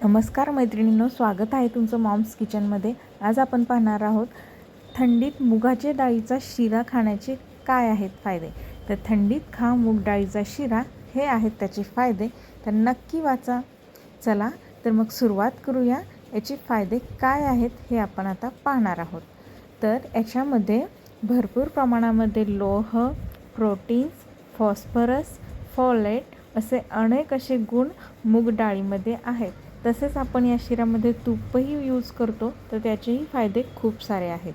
नमस्कार मैत्रिणींनो, स्वागत आहे तुमचं मॉम्स किचनमध्ये। आज आपण पाहणार आहोत थंडीत मुगाच्या डाळीचा शिरा खाण्याचे काय आहेत फायदे। तर थंडीत खा मूग डाळीचा शिरा, हे आहेत त्याचे फायदे, तर नक्की वाचा। चला तर मग सुरुवात करूया। याचे फायदे काय आहेत हे आपण आता पाहणार आहोत। तर याच्यामध्ये भरपूर प्रमाणामध्ये लोह, प्रोटीन्स, फॉस्फरस, फॉलेट असे अनेक असे गुण मूग डाळीमध्ये आहेत। तसेच आपण या शिऱ्यामध्ये तूपही यूज करतो, तर त्याचेही फायदे खूप सारे आहेत।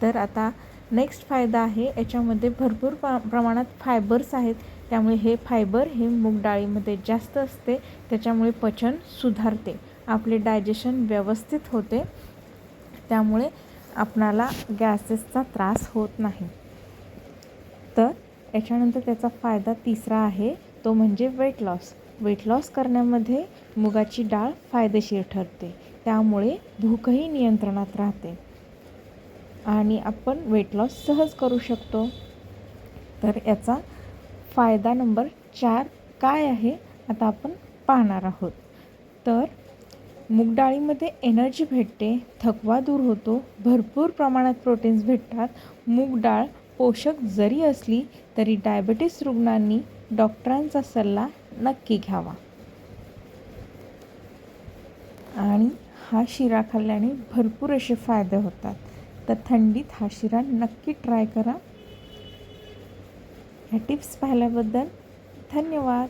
तर आता नेक्स्ट फायदा आहे, याच्यामध्ये भरपूर प्रमाणात फायबर्स आहेत, त्यामुळे हे फायबर हे मूग डाळीमध्ये जास्त असते, त्याच्यामुळे पचन सुधारते, आपले डायजेशन व्यवस्थित होते, त्यामुळे आपणाला गॅसेसचा त्रास होत नाही। तर याच्यानंतर त्याचा फायदा तिसरा आहे, तो म्हणजे वेट लॉस करण्यामध्ये मुगाची डाळ फायदेशीर ठरते, त्यामुळे भूकही नियंत्रणात राहते आणि आपण वेट लॉस सहज करू शकतो। तर याचा फायदा नंबर 4 काय आहे आता आपण पाहणार आहोत। तर मूग डाळीमध्ये एनर्जी भेटते, थकवा दूर होतो, भरपूर प्रमाणात प्रोटीन्स भेटतात। मूग डाळ पोषक जरी असली तरी डायबिटीस रुग्णांनी डॉक्टरांचा सल्ला नक्की घ्यावा। आणि हा शिरा खाल्ल्याने भरपूर असे फायदे होतात, तर थंडीत हा शिरा नक्की ट्राय करा। ह्या टिप्स पाहिल्याबद्दल धन्यवाद।